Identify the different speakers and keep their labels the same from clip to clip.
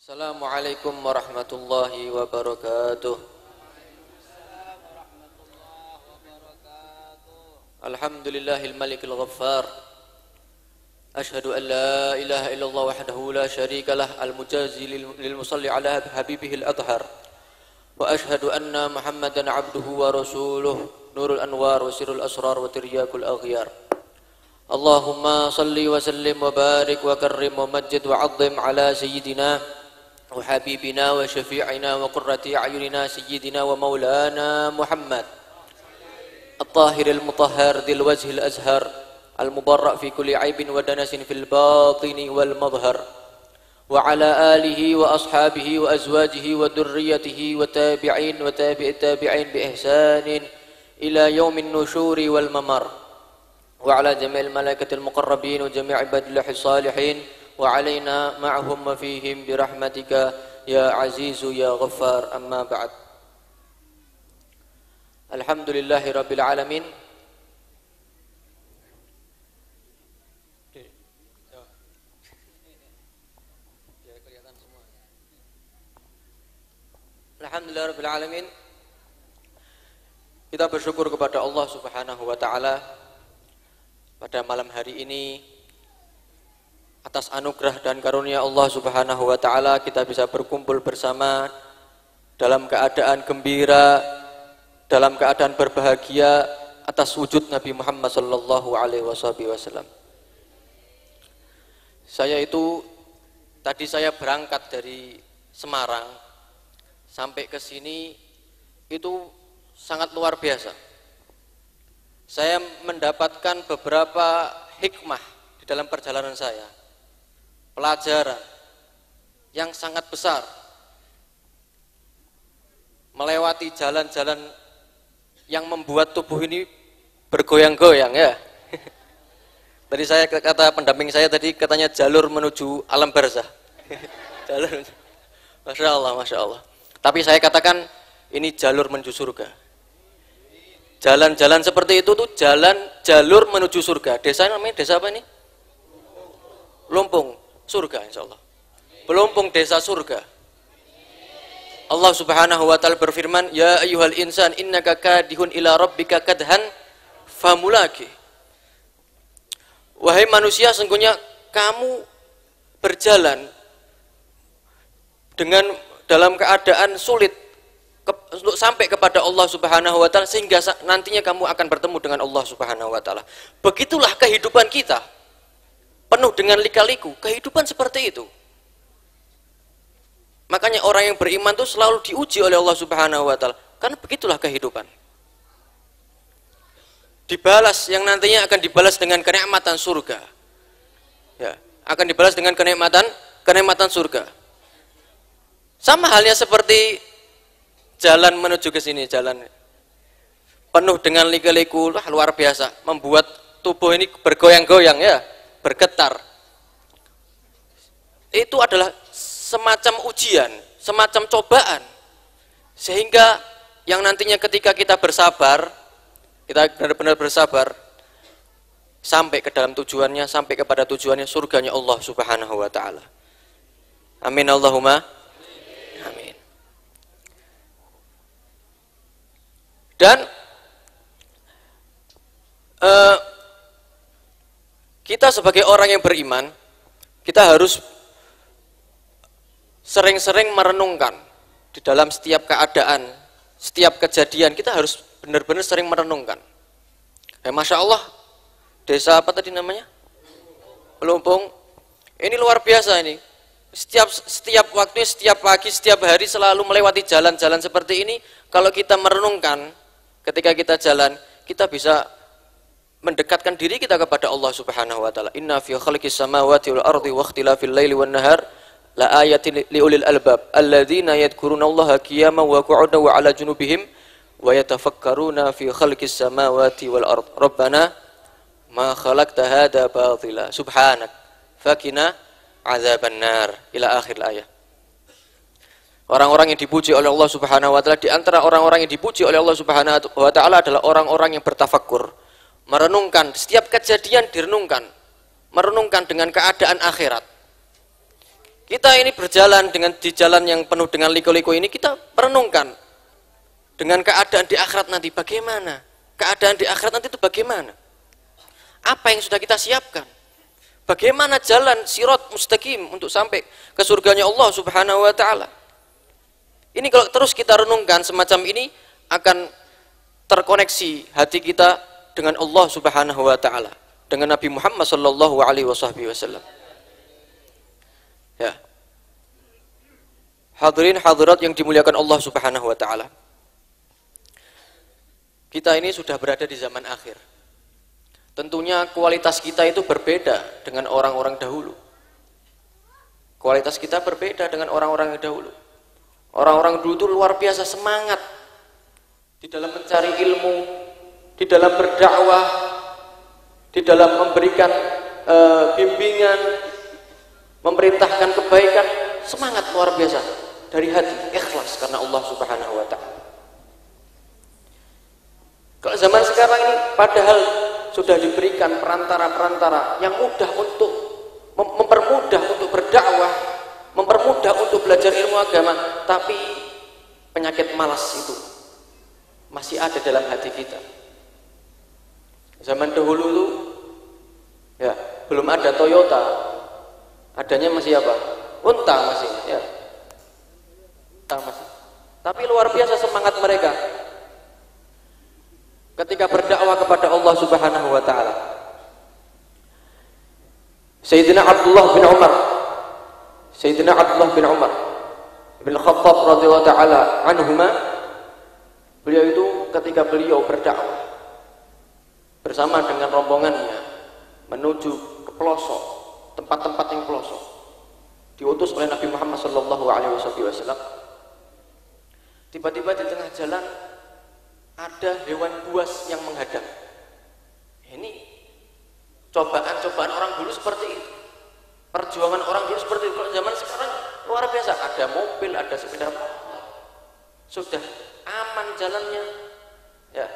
Speaker 1: Assalamualaikum warahmatullahi wabarakatuh. Alhamdulillahil malikil ghaffar. Ashhadu an la ilaha illallah wahdahu la syarika lah al-mujazi lil musalli ala habibihil adhar. Wa ashhadu anna Muhammadan abduhu wa rasuluh nurul anwar wa sirrul asrar wa tiryakul aghyar. Allahumma salli wa sallim wa barik wa karrim wa majjid wa 'azzim ala sayyidina wa habibina wa syafi'ina wa qurrati a'yunina sayyidina wa maulana Muhammad at-tahir al-mutahhar dhil wajhi al-azhar al-mubarra' fi kulli 'aibin wa danasin fil batini wal madhhar wa ala alihi wa ashabihi wa azwajihi wa dhurriyyatihi wa tabi'in wa tabi'it tabi'in bi ihsanin ila yaumin nusyuri wal mamar wa ala jami'il malaikatil muqarrabin wa jami' ibadillahi salihin wa alaina ma'hum wa fihim birahmatika ya azizu ya ghaffar amma ba'd. Alhamdulillahi rabbil alamin. Alhamdulillah rabbil alamin. Kita bersyukur kepada Allah Subhanahu wa taala pada malam hari ini. Atas anugerah dan karunia Allah Subhanahu wa taala kita bisa berkumpul bersama dalam keadaan gembira, dalam keadaan berbahagia atas wujud Nabi Muhammad sallallahu alaihi wasallam. Tadi saya berangkat dari Semarang sampai ke sini itu sangat luar biasa. Saya mendapatkan beberapa hikmah di dalam perjalanan saya. Pelajaran yang sangat besar, melewati jalan-jalan yang membuat tubuh ini bergoyang-goyang ya. Tadi saya kata pendamping saya tadi katanya jalur menuju alam barzah. Jalur, masya Allah. Tapi saya katakan ini jalur menuju surga. Jalan-jalan seperti itu tuh jalur menuju surga. Desa namanya desa apa ini? Lumpung. Surga insyaallah. Pelumpung desa surga. Allah Subhanahu wa taala berfirman, "Ya ayyuhal insan innaka kadihun ila rabbika kadhan famulaki." Wahai manusia, sesungguhnya kamu berjalan dengan dalam keadaan sulit untuk sampai kepada Allah Subhanahu wa taala sehingga nantinya kamu akan bertemu dengan Allah Subhanahu wa taala. Begitulah kehidupan kita. Penuh dengan lika-liku, kehidupan seperti itu. Makanya orang yang beriman itu selalu diuji oleh Allah Subhanahu wa taala, karena begitulah kehidupan. Dibalas yang nantinya akan dibalas dengan kenikmatan surga. Ya, akan dibalas dengan kenikmatan surga. Sama halnya seperti jalan menuju ke sini, jalan penuh dengan lika-liku, luar biasa, membuat tubuh ini bergoyang-goyang ya. Bergetar. Itu adalah semacam ujian, semacam cobaan, sehingga yang nantinya ketika kita bersabar, kita benar-benar bersabar sampai ke dalam tujuannya, sampai kepada tujuannya surganya Allah Subhanahu wa taala. Amin Allahumma amin. Dan kita sebagai orang yang beriman, kita harus sering-sering merenungkan di dalam setiap keadaan, setiap kejadian, kita harus benar-benar sering merenungkan. Masya Allah, desa apa tadi namanya? Pelumpung. Ini luar biasa ini. Setiap waktu, setiap pagi, setiap hari selalu melewati jalan-jalan seperti ini. Kalau kita merenungkan, ketika kita jalan, kita bisa mendekatkan diri kita kepada Allah Subhanahu wa taala. Inna fi khalqis samawati wal ardi wa ikhtilafil laili wan nahar la ayatin liulil albab alladzina yadhkurunallaha qiyaman wa qu'udan wa 'ala junubihim wa yatafakkaruna fi khalqis samawati wal ard. Rabbana ma khalaqta hadza batila subhanak fakina adzabannar ila akhir ayat. Orang-orang yang dipuji oleh Allah Subhanahu wa taala, di antara orang-orang yang dipuji oleh Allah Subhanahu wa taala adalah orang-orang yang bertafakkur. Merenungkan, setiap kejadian direnungkan, merenungkan dengan keadaan akhirat. Kita ini berjalan di jalan yang penuh dengan liku-liku ini, kita merenungkan dengan keadaan di akhirat nanti bagaimana? Keadaan di akhirat nanti itu bagaimana? Apa yang sudah kita siapkan? Bagaimana jalan sirat mustaqim untuk sampai ke surganya Allah Subhanahu wa taala? Ini kalau terus kita renungkan semacam ini, akan terkoneksi hati kita dengan Allah Subhanahu wa taala, dengan Nabi Muhammad sallallahu alaihi wasallam. Ya. Hadirin hadirat yang dimuliakan Allah Subhanahu wa taala. Kita ini sudah berada di zaman akhir. Tentunya kualitas kita itu berbeda dengan orang-orang dahulu. Kualitas kita berbeda dengan orang-orang yang dahulu. Orang-orang dulu itu luar biasa semangat di dalam mencari ilmu, di dalam berdakwah, di dalam memberikan bimbingan, memerintahkan kebaikan, semangat luar biasa dari hati, ikhlas karena Allah Subhanahu wa taala. Kalau zaman sekarang ini padahal sudah diberikan perantara-perantara yang mudah untuk mempermudah untuk berdakwah, mempermudah untuk belajar ilmu agama, tapi penyakit malas itu masih ada dalam hati kita. Zaman dahulu itu ya belum ada Toyota, adanya masih apa? Unta masih, ya. Unta masih. Tapi luar biasa semangat mereka ketika berdakwah kepada Allah Subhanahu wa taala. Sayyidina Abdullah bin Umar bin Khattab radhiyallahu taala anhuma, beliau itu ketika beliau berdakwah bersama dengan rombongannya menuju ke pelosok, tempat-tempat yang pelosok, diutus oleh Nabi Muhammad sallallahu alaihi wasallam. Tiba-tiba di tengah jalan ada hewan buas yang menghadang. Ini cobaan-cobaan orang dulu seperti itu, perjuangan orang dulu seperti itu. Kalau zaman sekarang luar biasa, ada mobil, ada sepeda motor, sudah aman jalannya, ya.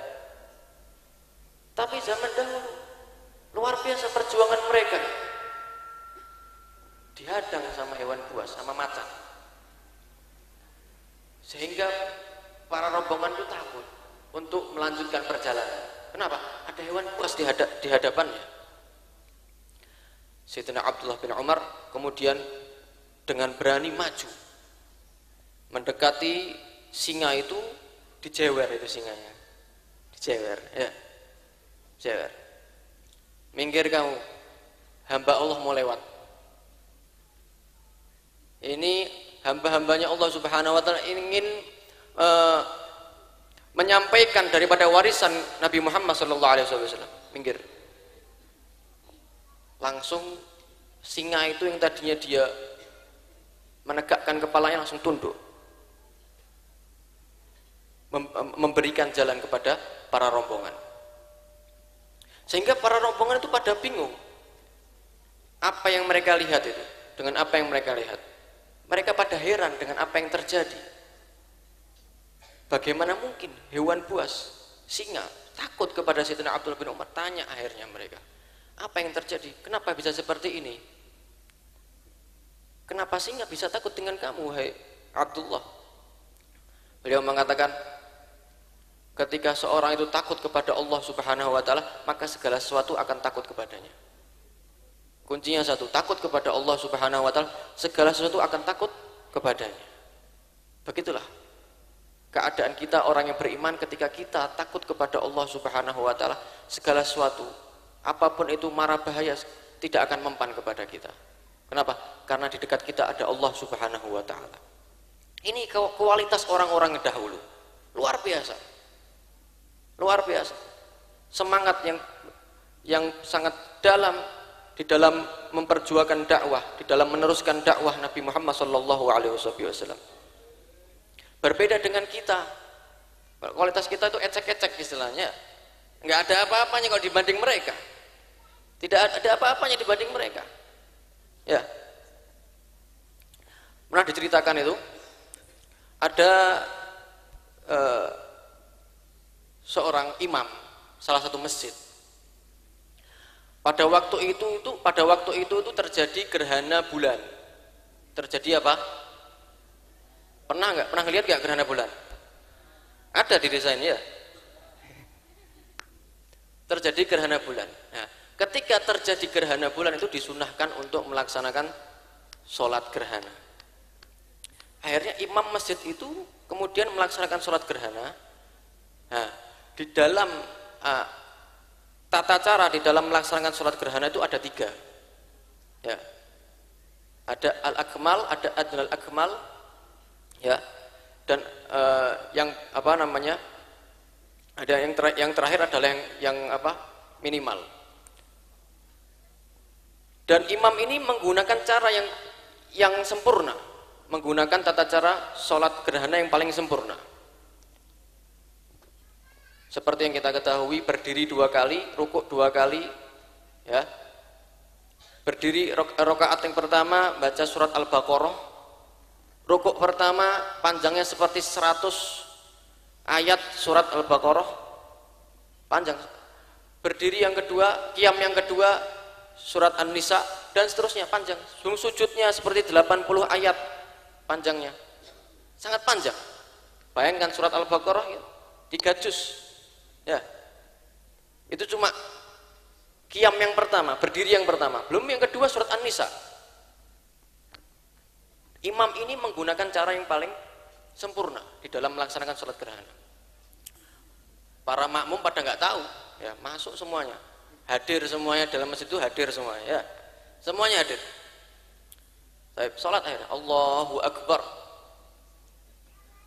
Speaker 1: Tapi zaman dahulu luar biasa perjuangan mereka, dihadang sama hewan buas, sama macan, sehingga para rombongan itu takut untuk melanjutkan perjalanan. Kenapa? Ada hewan buas di hadapannya. Sayyidina Abdullah bin Umar kemudian dengan berani maju mendekati singa itu, dijewer itu singanya, dijewer, ya, jewer. Minggir kamu, hamba Allah mau lewat. Ini hamba-hambanya Allah Subhanahu wa taala ingin menyampaikan daripada warisan Nabi Muhammad sallallahu alaihi wasallam. Minggir. Langsung singa itu yang tadinya dia menegakkan kepalanya langsung tunduk, memberikan jalan kepada para rombongan. Sehingga para rombongan itu pada bingung apa yang mereka lihat itu, dengan apa yang mereka lihat. Mereka pada heran dengan apa yang terjadi. Bagaimana mungkin hewan buas, singa, takut kepada Sayyidina Abdullah bin Umar? Tanya akhirnya mereka, apa yang terjadi? Kenapa bisa seperti ini? Kenapa singa bisa takut dengan kamu, hai Abdullah? Beliau mengatakan, ketika seorang itu takut kepada Allah Subhanahu wa taala, maka segala sesuatu akan takut kepadanya. Kuncinya satu, takut kepada Allah Subhanahu wa taala, segala sesuatu akan takut kepadanya. Begitulah keadaan kita orang yang beriman ketika kita takut kepada Allah Subhanahu wa taala, segala sesuatu apapun itu mara bahaya tidak akan mempan kepada kita. Kenapa? Karena di dekat kita ada Allah Subhanahu wa taala. Ini kualitas orang-orang dahulu. Luar biasa. Luar biasa. Semangat yang sangat dalam di dalam memperjuangkan dakwah, di dalam meneruskan dakwah Nabi Muhammad sallallahu alaihi wasallam. Berbeda dengan kita. Kualitas kita itu ecek-ecek istilahnya. Enggak ada apa-apanya kalau dibanding mereka. Tidak ada apa-apanya dibanding mereka. Ya. Pernah diceritakan itu ada seorang imam salah satu masjid. Pada waktu itu terjadi gerhana bulan. terjadi apa? Pernah ngelihat nggak gerhana bulan? Ada di desa ini ya. Terjadi gerhana bulan. Nah, ketika terjadi gerhana bulan itu disunahkan untuk melaksanakan sholat gerhana. Akhirnya imam masjid itu kemudian melaksanakan sholat gerhana. Nah, di dalam tata cara di dalam melaksanakan sholat gerhana itu ada 3. Ya, ada al-akmal, ada adnal akmal, ya, dan yang apa namanya? Ada yang terakhir adalah yang apa? Minimal. Dan imam ini menggunakan cara yang sempurna, menggunakan tata cara sholat gerhana yang paling sempurna. Seperti yang kita ketahui, berdiri 2 kali, rukuk 2 kali, ya. Berdiri rakaat yang pertama baca surat Al-Baqarah. Rukuk pertama panjangnya seperti 100 ayat surat Al-Baqarah, panjang. Berdiri yang kedua, qiyam yang kedua surat An-Nisa, dan seterusnya panjang. Sujudnya seperti 80 ayat panjangnya, sangat panjang. Bayangkan surat Al-Baqarah ya, 3 juz ya, itu cuma qiyam yang pertama, berdiri yang pertama, belum yang kedua surat An-Nisa. Imam ini menggunakan cara yang paling sempurna di dalam melaksanakan sholat gerhana. Para makmum pada nggak tahu ya, masuk semuanya, hadir semuanya dalam masjid itu, hadir semuanya ya, semuanya hadir. Sholat akhirnya Allahu Akbar.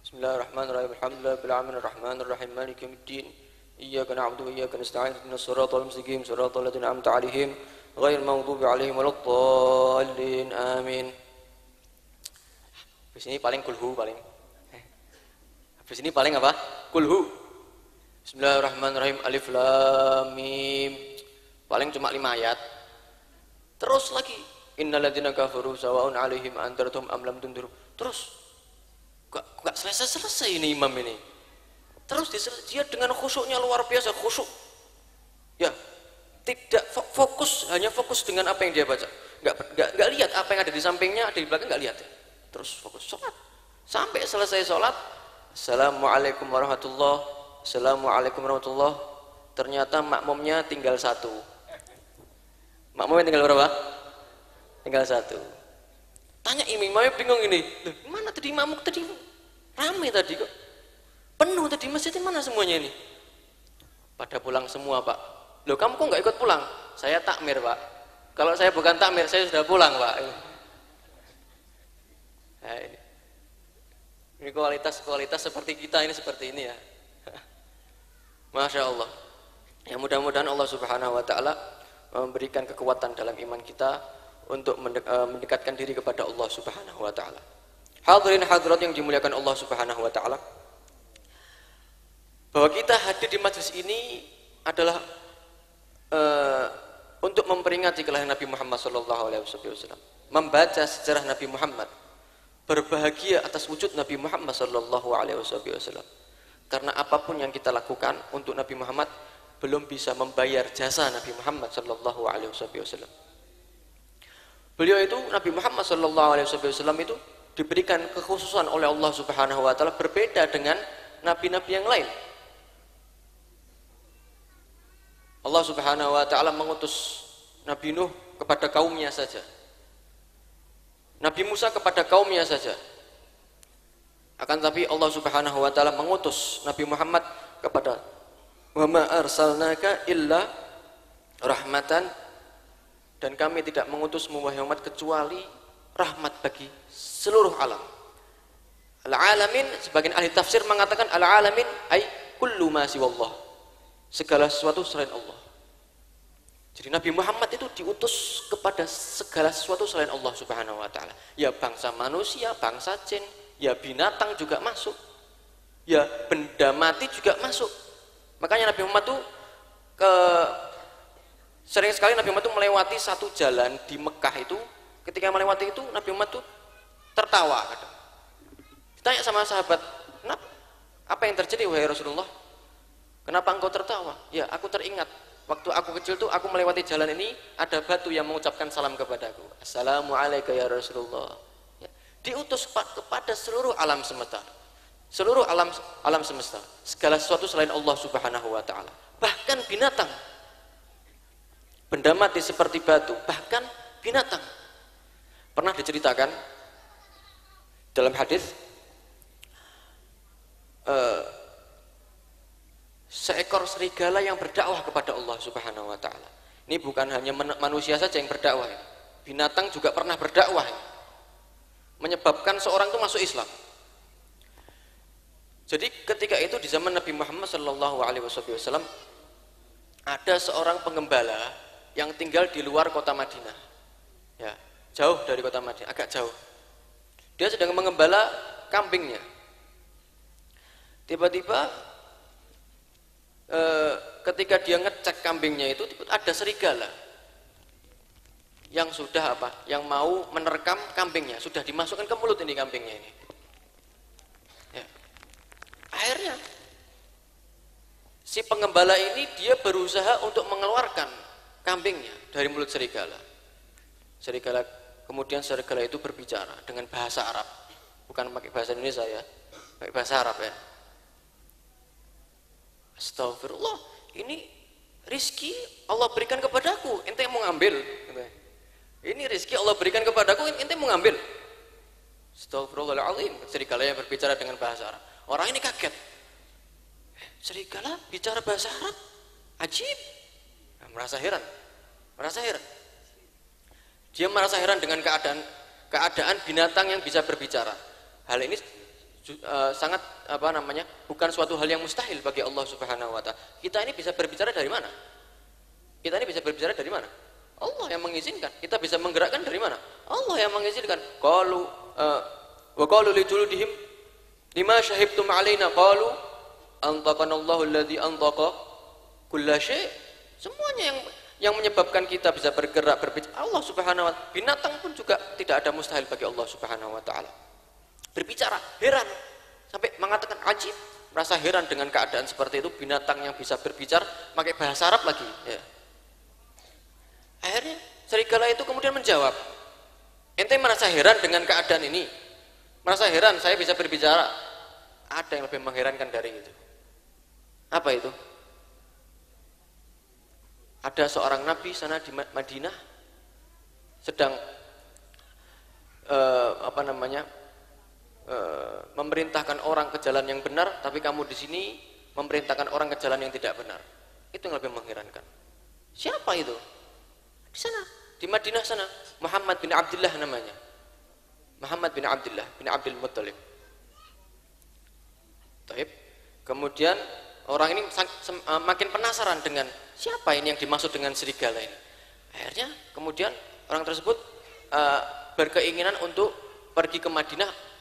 Speaker 1: Bismillahirrahmanirrahim. Alhamdulillahirabbil alamin arrahmanir rahim maliki yaumiddin. Iyyaka na'budu wa iyyaka nasta'in ihdinas siratal mustaqim siratal ladzina an'amta 'alaihim ghairil maghdubi 'alaihim waladdallin. Amin. Habis ini paling kulhu paling. Habis ini paling apa? Kulhu. Bismillahirrahmanirrahim. Alif lam mim. Paling cuma 5 ayat. Terus lagi innal ladzina kafaru sawa'un 'alaihim andartum am lam tundirum. Terus enggak selesai ini imam ini. Terus dia dengan khusyuknya luar biasa, khusyuk. Ya, tidak fokus, hanya fokus dengan apa yang dia baca. Enggak lihat apa yang ada di sampingnya, ada di belakang, enggak lihat. Terus fokus sholat. Sampai selesai sholat, Assalamualaikum warahmatullahi wabarakatuh. Assalamualaikum warahmatullahi wabarakatuh. Ternyata makmumnya tinggal 1. Makmumnya tinggal berapa? Tinggal 1. Tanya imamnya bingung ini. Loh, mana tadi makmum tadi? Rame tadi kok. Penuh tadi masjid, mana semuanya ini? Pada pulang semua, Pak. Loh, kamu kok nggak ikut pulang? Saya takmir, Pak. Kalau saya bukan takmir, saya sudah pulang, Pak. Nah, ini kualitas seperti kita ini seperti ini ya. Masya Allah. Ya, mudah-mudahan Allah Subhanahu Wa Taala memberikan kekuatan dalam iman kita untuk mendekatkan diri kepada Allah Subhanahu Wa Taala. Hadirin hadirat yang dimuliakan Allah Subhanahu Wa Taala, bahwa kita hadir di majlis ini adalah untuk memperingati kelahiran Nabi Muhammad SAW, membaca sejarah Nabi Muhammad, berbahagia atas wujud Nabi Muhammad SAW. Karena apapun yang kita lakukan untuk Nabi Muhammad belum bisa membayar jasa Nabi Muhammad SAW. Beliau itu, Nabi Muhammad SAW itu diberikan kekhususan oleh Allah Subhanahu Wa Taala, berbeda dengan nabi-nabi yang lain. Allah Subhanahu Wa Taala mengutus Nabi Nuh kepada kaumnya saja, Nabi Musa kepada kaumnya saja. Akan tapi Allah Subhanahu Wa Taala mengutus Nabi Muhammad kepada wa ma arsalnaka illa rahmatan, dan kami tidak mengutusmu wahai Muhammad kecuali rahmat bagi seluruh alam. Al-alamin, sebagian ahli tafsir mengatakan al-alamin ay kullu ma siwallah, segala sesuatu selain Allah. Jadi Nabi Muhammad itu diutus kepada segala sesuatu selain Allah Subhanahu Wa Taala. Ya bangsa manusia, bangsa jin, ya binatang juga masuk, ya benda mati juga masuk. Makanya Nabi Muhammad itu sering sekali Nabi Muhammad itu melewati satu jalan di Mekah itu. Ketika melewati itu Nabi Muhammad itu tertawa. Ditanya sama sahabat, "Kenapa? Apa yang terjadi wahai Rasulullah? Kenapa engkau tertawa?" "Ya, aku teringat waktu aku kecil tuh aku melewati jalan ini, ada batu yang mengucapkan salam kepadaku. Assalamualaikum ya Rasulullah." diutus kepada seluruh alam semesta. Seluruh alam semesta, segala sesuatu selain Allah Subhanahu wa taala. Bahkan binatang. Benda mati seperti batu, bahkan binatang. Pernah diceritakan dalam hadis seekor serigala yang berdakwah kepada Allah Subhanahu wa taala. Ini bukan hanya manusia saja yang berdakwah, binatang juga pernah berdakwah, menyebabkan seorang itu masuk Islam. Jadi ketika itu di zaman Nabi Muhammad sallallahu alaihi wasallam ada seorang penggembala yang tinggal di luar kota Madinah. Ya, jauh dari kota Madinah, agak jauh. Dia sedang mengembala kambingnya. Tiba-tiba ketika dia ngecek kambingnya itu ada serigala yang sudah yang mau menerkam kambingnya, sudah dimasukkan ke mulut ini kambingnya ini. Ya. Akhirnya si penggembala ini dia berusaha untuk mengeluarkan kambingnya dari mulut serigala. Kemudian serigala itu berbicara dengan bahasa Arab, bukan pakai bahasa Indonesia ya, pakai bahasa Arab ya. Astagfirullah, ini rizki Allah berikan kepadaku, ente mau ngambil. Ini rizki Allah berikan kepadaku, ente mau ngambil. Astagfirullahaladzim, serigala yang berbicara dengan bahasa Arab. Orang ini kaget. Serigala bicara bahasa Arab, ajib. Merasa heran. Dia merasa heran dengan keadaan binatang yang bisa berbicara. Hal ini sangat bukan suatu hal yang mustahil bagi Allah Subhanahu wa taala. Kita ini bisa berbicara dari mana? Allah yang mengizinkan. Kita bisa menggerakkan dari mana? Allah yang mengizinkan. Qalu wa qalu li juludihim lima syahibtum alaina qalu antaqanallahu alladzi antaqa kulla syai'. Semuanya yang menyebabkan kita bisa bergerak berbicara Allah Subhanahu wa taala. Binatang pun juga tidak ada mustahil bagi Allah Subhanahu wa taala. Berbicara, heran, sampai mengatakan ajib, merasa heran dengan keadaan seperti itu, binatang yang bisa berbicara pakai bahasa Arab lagi ya. Akhirnya serigala itu kemudian menjawab, ente merasa heran dengan keadaan ini, merasa heran saya bisa berbicara, ada yang lebih mengherankan dari itu. Apa itu? Ada seorang nabi sana di Madinah sedang memerintahkan orang ke jalan yang benar, tapi kamu di sini memerintahkan orang ke jalan yang tidak benar. Itu yang lebih mengherankan. Siapa itu? Di sana, di Madinah sana, Muhammad bin Abdullah namanya. Muhammad bin Abdullah bin Abdul Muttalib. Taib. Kemudian orang ini makin penasaran dengan siapa ini yang dimaksud dengan serigala ini. Akhirnya kemudian orang tersebut berkeinginan untuk pergi ke Madinah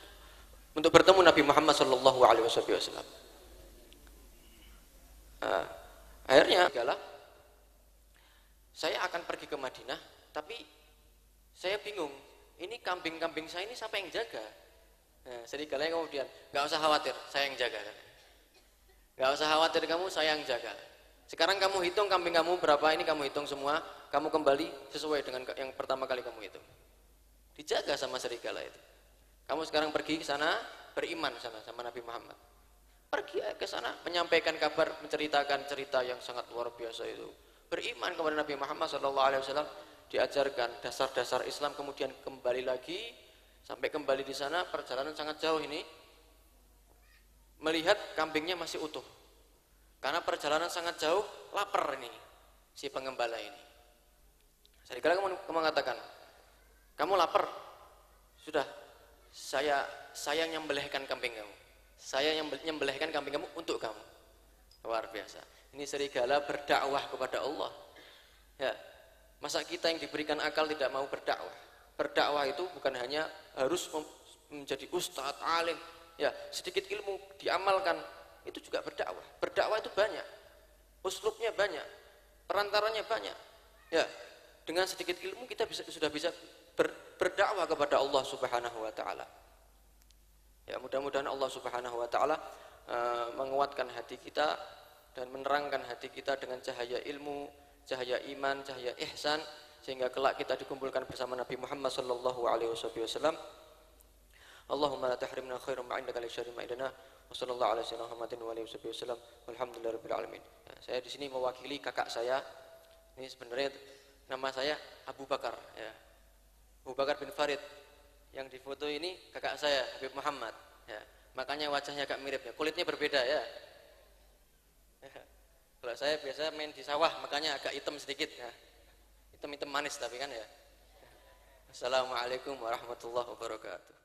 Speaker 1: untuk bertemu Nabi Muhammad sallallahu alaihi wasallam. Akhirnya saya akan pergi ke Madinah, tapi saya bingung. Ini kambing-kambing saya ini siapa yang jaga? Serigala kemudian, nggak usah khawatir, saya yang jaga. Nggak usah khawatir kamu, saya yang jaga. Sekarang kamu hitung kambing kamu berapa, ini kamu hitung semua, kamu kembali sesuai dengan yang pertama kali kamu hitung. Dijaga sama serigala itu. Kamu sekarang pergi ke sana, beriman sana sama Nabi Muhammad. Pergi ke sana, menyampaikan kabar, menceritakan cerita yang sangat luar biasa itu. Beriman kepada Nabi Muhammad SAW, diajarkan dasar-dasar Islam, kemudian kembali lagi, sampai kembali di sana, perjalanan sangat jauh ini, melihat kambingnya masih utuh. Karena perjalanan sangat jauh, lapar ini, si pengembala ini. Serigala mengatakan, kamu lapar? Sudah. Saya yang menyembelihkan kambing kamu. Saya yang menyembelihkan kambing kamu untuk kamu. Luar biasa. Ini serigala berdakwah kepada Allah. Ya. Masa kita yang diberikan akal tidak mau berdakwah? Berdakwah itu bukan hanya harus menjadi ustadz, alim. Ya, sedikit ilmu diamalkan itu juga berdakwah. Berdakwah itu banyak. Uslubnya banyak. Perantaranya banyak. Ya. Dengan sedikit ilmu kita sudah bisa berdakwah kepada Allah Subhanahu wa taala. Ya, mudah-mudahan Allah Subhanahu wa taala menguatkan hati kita dan menerangkan hati kita dengan cahaya ilmu, cahaya iman, cahaya ihsan, sehingga kelak kita dikumpulkan bersama Nabi Muhammad sallallahu alaihi wasallam Allahumma la tahrimna khairan ma indaka li syarri ma indana. Wa sallallahu ala sayyidina Muhammadin wa alihi wasallam. Walhamdulillahirabbil alamin. Ya, saya di sini mewakili kakak saya. Ini sebenarnya nama saya Abu Bakar ya. Abu Bakar bin Farid. Yang difoto ini kakak saya Habib Muhammad ya. Makanya wajahnya agak mirip ya. Kulitnya berbeda ya. Kalau saya biasa main di sawah makanya agak hitam sedikit ya. Hitam-hitam manis tapi kan ya. Assalamualaikum warahmatullahi wabarakatuh.